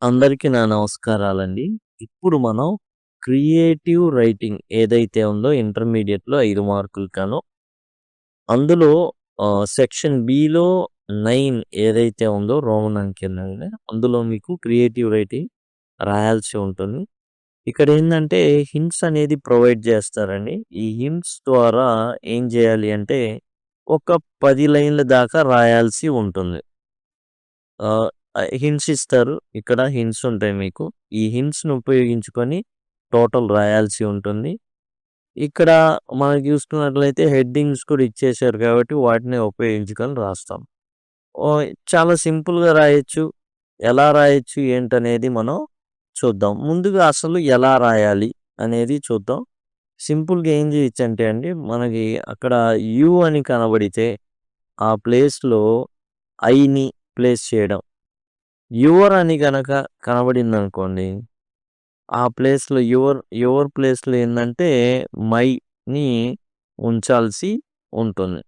అందరికీ నా నమస్కారాలండి. ఇప్పుడు మనం క్రియేటివ్ రైటింగ్ ఏదైతే ఉందో ఇంటర్మీడియేట్‌లో 5 మార్కులు గాను, అందులో సెక్షన్ బిలో 9 ఏదైతే ఉందో రోమన్ అంకెలని అందులో మీకు క్రియేటివ్ రైటింగ్ రాయాల్సి ఉంటుంది. ఇక్కడేందంటే హింట్స్ అనేది ప్రొవైడ్ చేస్తారండి. ఈ హింట్స్ ద్వారా ఏం చేయాలి అంటే ఒక 10 లైన్‌ల దాకా రాయాల్సి ఉంటుంది. ఆహ్, హింట్స్ ఇస్తారు. ఇక్కడ హింట్స్ ఉంటాయి మీకు. ఈ హింట్స్‌ని ఉపయోగించుకొని టోటల్ రాయాల్సి ఉంటుంది. ఇక్కడ మనం చూసుకున్నట్లయితే హెడ్డింగ్స్ కూడా ఇచ్చేశారు కాబట్టి వాటిని ఉపయోగించుకొని రాస్తాం. చాలా సింపుల్‌గా రాయొచ్చు. ఎలా రాయొచ్చు ఏంటనేది మనం చూద్దాం. ముందుగా అసలు ఎలా రాయాలి అనేది చూద్దాం. సింపుల్‌గా ఏం చేయొచ్చంటే అండి, మనకి అక్కడ యూ అని కనబడితే ఆ ప్లేస్‌లో ఐని ప్లేస్ చేయడం. యువర్ అని గనక కనబడిందనుకోండి, ఆ ప్లేస్‌లో యువర్ ప్లేస్‌లో ఏందంటే మైని ఉంచాల్సి ఉంటుంది.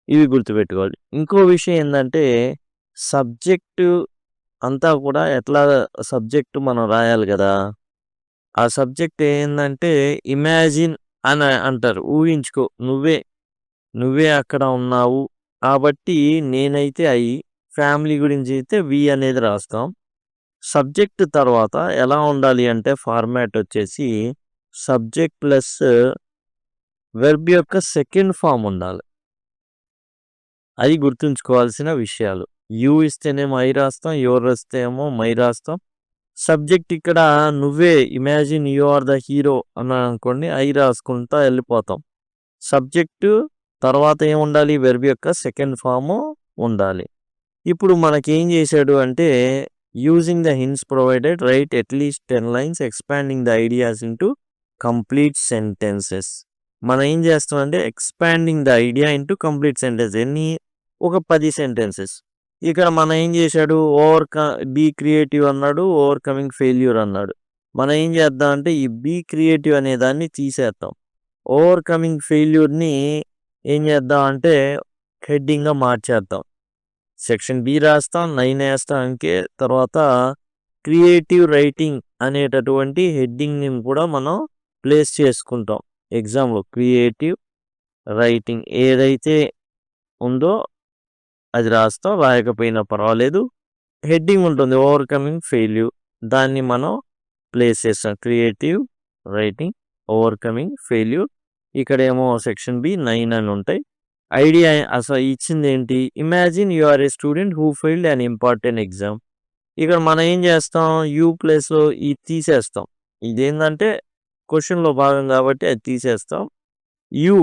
ఇవి గుర్తుపెట్టుకోవాలి. ఇంకో విషయం ఏందంటే, సబ్జెక్టు అంతా కూడా ఎట్లా సబ్జెక్ట్ మనం రాయాలి గదా! ఆ సబ్జెక్ట్ ఏందంటే ఇమాజిన్ అని అంటారు. ఊహించుకో నువ్వే అక్కడ ఉన్నావు. కాబట్టి నేనైతే ఫ్యామిలీ గురించి అయితే అనేది రాస్తాం. సబ్జెక్ట్ తర్వాత ఎలా ఉండాలి అంటే ఫార్మాట్ వచ్చేసి సబ్జెక్ట్ ప్లస్ వెర్బ్ యొక్క సెకండ్ ఫార్మ్ ఉండాలి. అది గుర్తుంచుకోవాల్సిన విషయాలు. యూ ఇస్తేనేమో ఐ రాస్తాం. యువర్ వస్తే ఏమో మై రాస్తాం. సబ్జెక్ట్ ఇక్కడ నువ్వే imagine you are the hero అన్నాననుకోండి ఐ రాసుకుంటా వెళ్ళిపోతాం. సబ్జెక్టు తర్వాత ఏముండాలి? వెర్బ్ యొక్క సెకండ్ ఫార్మ్ ఉండాలి. ఇప్పుడు మనకేం చేశాడు అంటే using the hints provided right at least 10 lines expanding the ideas into complete sentences. మనం ఏం చేస్తామంటే expanding the idea into complete sentence ఒక 10 సెంటెన్సెస్. ఇక్కడ మనం ఏం చేశాడు బీ క్రియేటివ్ అన్నాడు, ఓవర్కమింగ్ ఫెయిల్యూర్ అన్నాడు. మనం ఏం చేద్దాం అంటే ఈ బీ క్రియేటివ్ అనే దాన్ని తీసేద్దాం. ఓవర్కమింగ్ ఫెయిల్యూర్ని ఏం చేద్దాం అంటే హెడ్డింగ్గా మార్చేద్దాం. సెక్షన్ బి రాస్తాం, 9 వేస్తాం అంకే. తర్వాత క్రియేటివ్ రైటింగ్ అనేటటువంటి హెడ్డింగ్‌ని కూడా మనం ప్లేస్ చేసుకుంటాం. ఎగ్జామ్‌లో క్రియేటివ్ రైటింగ్ ఏదైతే ఉందో అది రాస్తాం. రాయకపోయినా పర్వాలేదు. హెడ్డింగ్ ఉంటుంది ఓవర్కమింగ్ ఫెయిల్యూర్. దాన్ని మనం ప్లేస్ చేస్తాం. Creative writing overcoming failure. ఇక్కడేమో సెక్షన్ బి 9 అని ఉంటాయి. ఐడియా అసలు ఇచ్చిందేంటి? Imagine you are a student who failed an important exam. ఇక్కడ మనం ఏం చేస్తాం? యూ ప్లేస్‌లో ఇది తీసేస్తాం. ఇదేందంటే క్వెషన్‌లో భాగం కాబట్టి అది తీసేస్తాం. యూ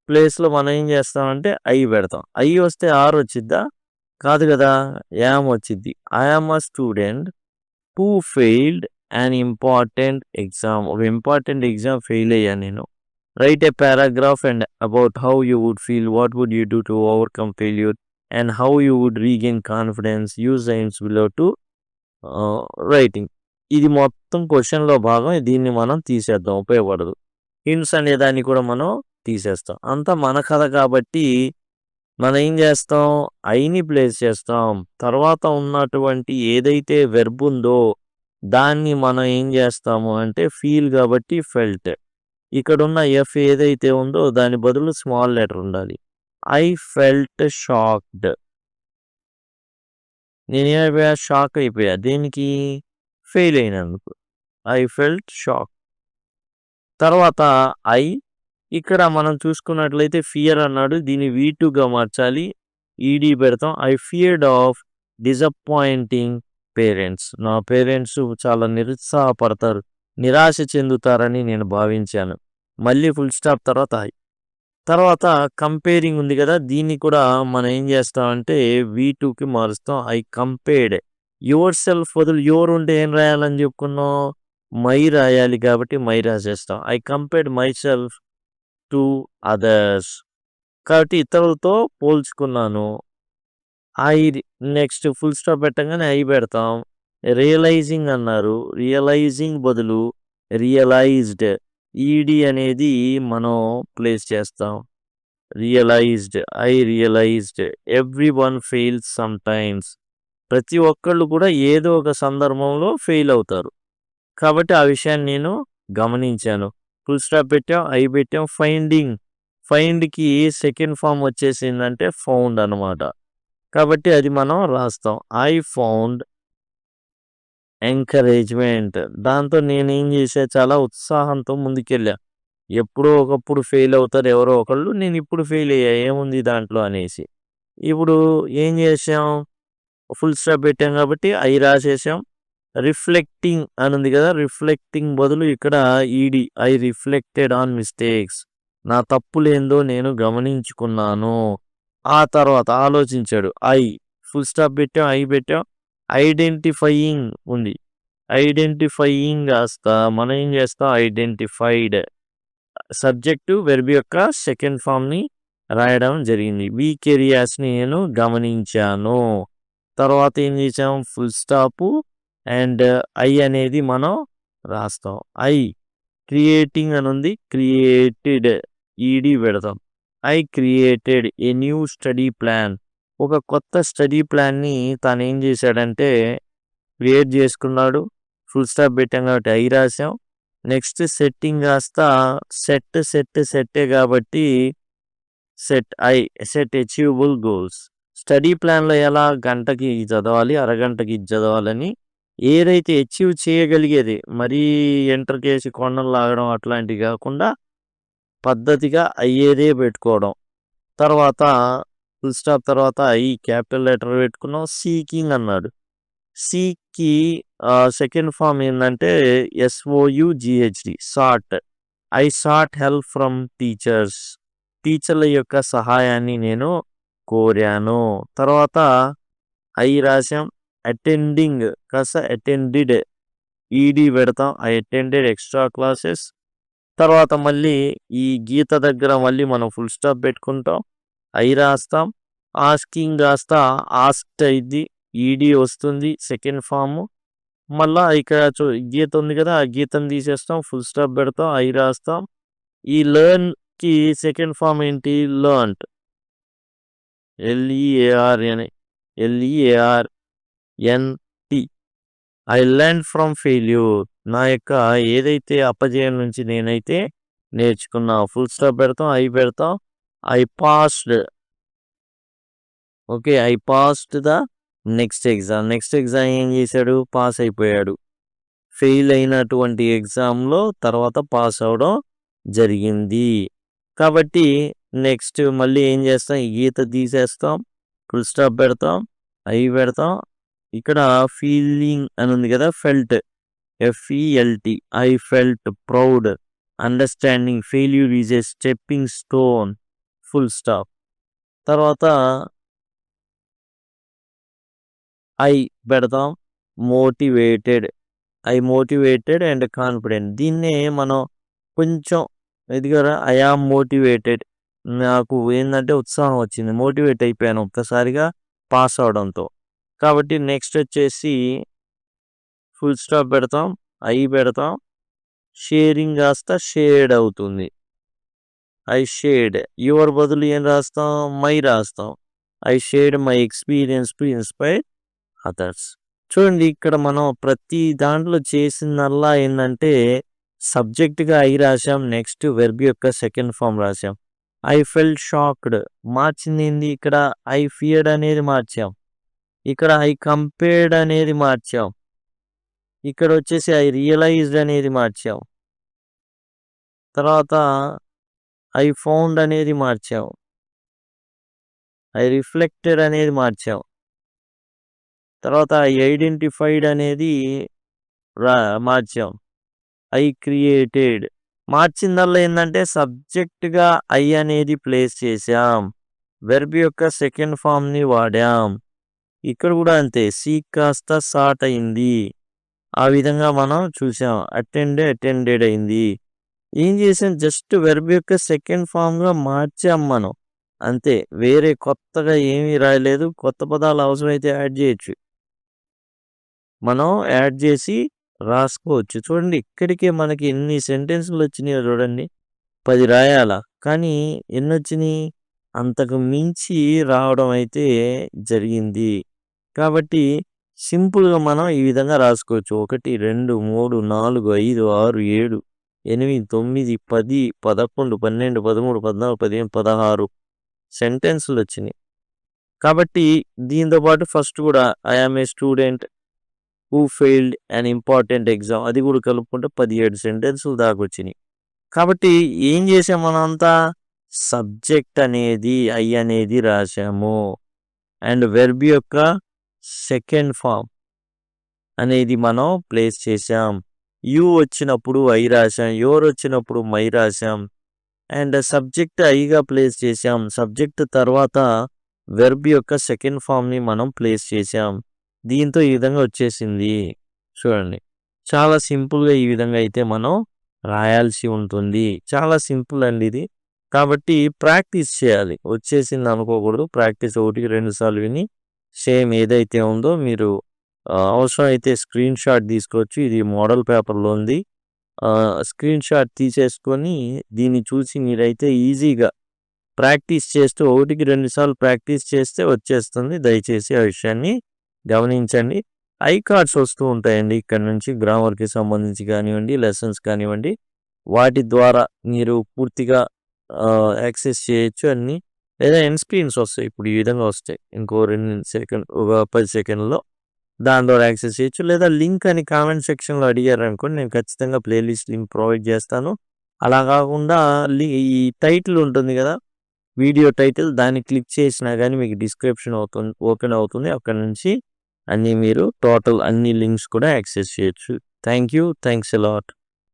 ప్లేస్‌లో మనం ఏం చేస్తామంటే ఐ పెడతాం. ఐ వస్తే ఆర్ వచ్చిద్దా? కాదు కదా! యామ్ వచ్చిద్ది. I am a student who failed an important exam. ఒక ఇంపార్టెంట్ ఎగ్జామ్ ఫెయిల్ అయ్యాను నేను. Write a paragraph and about how you would feel, what would you do to overcome failure and how you would regain confidence. Use the hints below to writing. ఇది మొత్తం క్వెషన్‌లో భాగం. దీన్ని మనం తీసేద్దాం. ఉపయోగపడదు. Hints అనే దాన్ని కూడా మనం తీసేస్తాం. అంతా మన కథ కాబట్టి మనం ఏం చేస్తాం? ఐని ప్లేస్ చేస్తాం. తర్వాత ఉన్నటువంటి ఏదైతే వెర్బ్ ఉందో దాన్ని మనం ఏం చేస్తాము అంటే ఫీల్ కాబట్టి ఫెల్ట్. ఇక్కడున్న ఎఫ్ ఏదైతే ఉందో దాని బదులు స్మాల్ లెటర్ ఉండాలి. I felt shocked. నేనేమైపోయా? షాక్ అయిపోయా. దేనికి? ఫెయిల్ అయినందుకు. I felt shock. తర్వాత ఐ ఇక్కడ మనం చూసుకున్నట్లయితే ఫియర్ అన్నాడు. దీన్ని V2గా మార్చాలి. ఈడీ పెడతాం. I feared of disappointing parents. నా పేరెంట్స్ చాలా నిరుత్సాహపడతారు, నిరాశ చెందుతారని నేను భావించాను. మళ్ళీ ఫుల్ స్టాప్ తర్వాత ఐ. తర్వాత కంపేరింగ్ ఉంది కదా! దీన్ని కూడా మనం ఏం చేస్తామంటే V2కి మారుస్తాం. ఐ కంపేర్డ్ యువర్ సెల్ఫ్ బదులు యువర్ ఉంటే ఏం రాయాలని చెప్పుకున్నాం? మై రాయాలి కాబట్టి మై రాసేస్తాం. I compared my self to others. కాబట్టి ఇతరులతో పోల్చుకున్నాను. ఐ నెక్స్ట్ ఫుల్ స్టాప్ పెట్టంగానే ఐ పెడతాం. రియలైజింగ్ అన్నారు. రియలైజింగ్ బదులు రియలైజ్డ్. ఈడీ అనేది మనం ప్లేస్ చేస్తాం. Realised. I realised everyone fails sometimes. ప్రతి ఒక్కళ్ళు కూడా ఏదో ఒక సందర్భంలో ఫెయిల్ అవుతారు. కాబట్టి ఆ విషయాన్ని నేను గమనించాను. ఫుల్ స్టాప్ పెట్టాం, పెట్టాం. ఫైండ్‌కి సెకండ్ ఫార్మ్ వచ్చేసిందంటే ఫౌండ్ అనమాట. కాబట్టి అది మనం రాస్తాం. I found encouragement. దాంతో నేనేం చేశా, చాలా ఉత్సాహంతో ముందుకెళ్ళా. ఎప్పుడో ఒకప్పుడు ఫెయిల్ అవుతారు ఎవరో ఒకళ్ళు. నేనిప్పుడు ఫెయిల్ అయ్యా. ఏముంది దాంట్లో అనేసి. ఇప్పుడు ఏం చేశాం, ఫుల్ స్టాప్ పెట్టాం కాబట్టి రాసేసాం. రిఫ్లెక్టింగ్ అనుంది కదా! రిఫ్లెక్టింగ్ బదులు ఇక్కడ ఐ రిఫ్లెక్టెడ్ ఆన్ మిస్టేక్స్. నా తప్పులేందో నేను గమనించుకున్నాను. ఆ తర్వాత ఆలోచించాడు. ఫుల్ స్టాప్ పెట్టాం. పెట్టాం. ఐడెంటిఫైయింగ్ ఉంది. ఐడెంటిఫైయింగ్ కాస్త మనం ఏం చేస్తాం, ఐడెంటిఫైడ్. సబ్జెక్టు, వెర్బ్ యొక్క సెకండ్ ఫార్మ్‌ని రాయడం జరిగింది. వీక్ ఏరియాస్‌ని నేను గమనించాను. తర్వాత ఏం చేసాం, ఫుల్ స్టాపు అండ్ అనేది మనం రాస్తాం. క్రియేటింగ్ అనుంది. క్రియేటెడ్ పెడతాం. I created a new study plan. ఒక కొత్త స్టడీ ప్లాన్‌ని తనేం చేశాడంటే క్రియేట్ చేసుకున్నాడు. ఫుల్ స్టాప్ పెట్టాం కాబట్టి రాసాం. నెక్స్ట్ సెట్టింగ్ కాస్త సెట్టే కాబట్టి సెట్ అచీవబుల్ గోల్స్. స్టడీ ప్లాన్‌లో ఎలా గంటకి ఇది చదవాలి, అరగంటకి ఇది చదవాలని ఏదైతే అచీవ్ చేయగలిగేది, మరీ ఎంటర్‌కేసి కొండలు లాగడం అట్లాంటివి కాకుండా పద్ధతిగా అయ్యేదే పెట్టుకోవడం. తర్వాత ఫుల్ స్టాప్ తర్వాత క్యాపిటల్ లెటర్ పెట్టుకున్నాం. సీకింగ్ అన్నాడు. సీకి సెకండ్ ఫార్మ్ ఏందంటే SOUGHD sought. I sought help from teachers. టీచర్ల యొక్క సహాయాన్ని నేను కోరాను. తర్వాత రాసాం. అటెండింగ్ కాస్త అటెండెడ్ పెడతాం. I attended extra classes. తర్వాత మళ్ళీ ఈ గీత దగ్గర మళ్ళీ మనం ఫుల్ స్టాప్ పెట్టుకుంటాం. రాస్తాం. ఆస్కింగ్ కాస్త ఆస్క్డ్ అయ్యిద్ది. వస్తుంది సెకండ్ ఫార్మ్. మళ్ళా ఇక్కడ గీత ఉంది కదా! ఆ గీతను తీసేస్తాం. ఫుల్ స్టాప్ పెడతాం. రాస్తాం. ఈ లెర్న్‌కి సెకండ్ ఫార్మ్ ఏంటి, learned. LEARNT. I learned from failure. నా యొక్క ఏదైతే అపజయం నుంచి నేనైతే నేర్చుకున్నా. ఫుల్ స్టాప్ పెడతాం. పెడతాం. I passed. Okay. I passed the next exam. Next exam ఏం చేశాడు, పాస్ అయిపోయాడు. ఫెయిల్ అయినటువంటి ఎగ్జామ్‌లో తర్వాత పాస్ అవ్వడం జరిగింది. కాబట్టి నెక్స్ట్ మళ్ళీ ఏం చేస్తాం, ఈ గీత తీసేస్తాం. ఫుల్ స్టాప్ పెడతాం. పెడతాం. ఇక్కడ ఫీలింగ్ అని ఉంది కదా! Felt. FELT. I felt proud. Understanding failure is a stepping stone. Full stop. తర్వాత పెడతాం. మోటివేటెడ్. Motivated and confident. దీన్నే మనం కొంచెం ఎదిగారా, ఐ యామ్ మోటివేటెడ్. నాకు ఏందంటే ఉత్సాహం వచ్చింది. మోటివేట్ అయిపోయాను ఒక్కసారిగా పాస్ అవ్వడంతో. కాబట్టి నెక్స్ట్ వచ్చేసి ఫుల్ స్టాప్ పెడతాం. పెడతాం. షేరింగ్ కాస్త షేర్డ్ అవుతుంది. I shared. యువర్ బదులు ఏం రాస్తాం, మై రాస్తాం. I shared my experience to inspire others. చూడండి, ఇక్కడ మనం ప్రతి దాంట్లో చేసిందల్లా ఏందంటే సబ్జెక్ట్‌గా రాసాం. నెక్స్ట్ వెర్బ్ యొక్క సెకండ్ ఫార్మ్ రాసాం. I felt shocked. మార్చింది ఏంది, ఇక్కడ ఐ ఫియర్డ్ అనేది మార్చాం. ఇక్కడ ఐ కంపేర్డ్ అనేది మార్చాం. ఇక్కడ వచ్చేసి ఐ రియలైజ్డ్ అనేది మార్చాం. తర్వాత ఐ ఫౌండ్ అనేది మార్చాం. ఐ రిఫ్లెక్టెడ్ అనేది మార్చాం. తర్వాత ఐ ఐడెంటిఫైడ్ అనేది మార్చాం. I created. మార్చిందల్లా ఏందంటే సబ్జెక్ట్‌గా అనేది ప్లేస్ చేశాం. వెర్బ్ యొక్క సెకండ్ ఫార్మ్‌ని వాడాం. ఇక్కడ కూడా అంతే. సీక్ కాస్త సాట్ అయింది. ఆ విధంగా మనం చూసాం. అటెండెడ్ అయింది. ఏం చేసాం, జస్ట్ వెర్బ్ యొక్క సెకండ్ ఫార్మ్‌గా మార్చాం మనం. అంతే. వేరే కొత్తగా ఏమీ రాయలేదు. కొత్త పదాలు అవసరమైతే యాడ్ చేయొచ్చు. మనం యాడ్ చేసి రాసుకోవచ్చు. చూడండి, ఇక్కడికే మనకి ఎన్ని సెంటెన్స్‌లు వచ్చినాయో చూడండి. 10 రాయాలా, కానీ ఎన్నొచ్చినాయి, అంతకు మించి రావడం అయితే జరిగింది. కాబట్టి సింపుల్‌గా మనం ఈ విధంగా రాసుకోవచ్చు. 1, 2, 3, 4, 5, 6, 7, 8, 9, 10, 11, 12, 13, 14, 15, 16 సెంటెన్స్‌లొచ్చినియి. కాబట్టి దీనితో పాటు ఫస్ట్ గూడా I am a student who failed an important exam అది గూడా కలుపుకుంటే 17 సెంటెన్సులు దాకొచ్చినియి. కాబట్టి ఏం చేసాం మనంతా? సబ్జెక్ట్ అనేది ఐ అనేది రాసాము. అండ్ వెర్బ్ యొక్క సెకండ్ ఫార్మ్ అనేది మనం ప్లేస్ చేసాం. యూ వచ్చినప్పుడు ఐ రాసాం. యువర్ వచ్చినప్పుడు మై రాసాం. అండ్ సబ్జెక్ట్ ఐగా ప్లేస్ చేసాం. సబ్జెక్ట్ తర్వాత వెర్బ్ యొక్క సెకండ్ ఫామ్‌ని మనం ప్లేస్ చేసాం. దీంతో ఈ విధంగా వచ్చేసింది. చూడండి. చాలా సింపుల్‌గా ఈ విధంగా అయితే మనం రాయాల్సి ఉంటుంది. చాలా సింపుల్ అండి ఇది. కాబట్టి ప్రాక్టీస్ చేయాలి. వచ్చేసింది అనుకోకూడదు. ప్రాక్టీస్ 1కి 2 సార్లు విని సేమ్ ఏదైతే ఉందో మీరు అవసరమైతే స్క్రీన్ షాట్ తీసుకోవచ్చు. ఇది మోడల్ పేపర్‌లో ఉంది. స్క్రీన్ షాట్ తీసేసుకొని దీన్ని చూసి మీరైతే ఈజీగా ప్రాక్టీస్ చేస్తూ 1కి 2 సార్లు ప్రాక్టీస్ చేస్తే వచ్చేస్తుంది. దయచేసి ఆ విషయాన్ని గమనించండి. ఐ కార్డ్స్ వస్తూ ఉంటాయండి. ఇక్కడ నుంచి గ్రామర్‌కి సంబంధించి కానివ్వండి, లెసన్స్ కానివ్వండి, వాటి ద్వారా మీరు పూర్తిగా యాక్సెస్ చేయొచ్చు అన్నీ. లేదా ఎండ్ స్క్రీన్స్ వస్తాయి. ఇప్పుడు ఈ విధంగా వస్తాయి. ఇంకో 10 సెకండ్‌లో దాని ద్వారా యాక్సెస్ చేయొచ్చు. లేదా లింక్ అని కామెంట్ సెక్షన్‌లో అడిగారనుకోండి, నేను ఖచ్చితంగా ప్లేలిస్ట్ లింక్ ప్రొవైడ్ చేస్తాను. అలా కాకుండా ఈ టైటిల్ ఉంటుంది కదా! వీడియో టైటిల్ దాన్ని క్లిక్ చేసినా గానీ మీకు డిస్క్రిప్షన్ ఓపెన్ అవుతుంది. అక్కడి నుంచి అన్నీ మీరు టోటల్ అన్ని లింక్స్ కూడా యాక్సెస్ చేయొచ్చు. Thank you. Thanks a lot.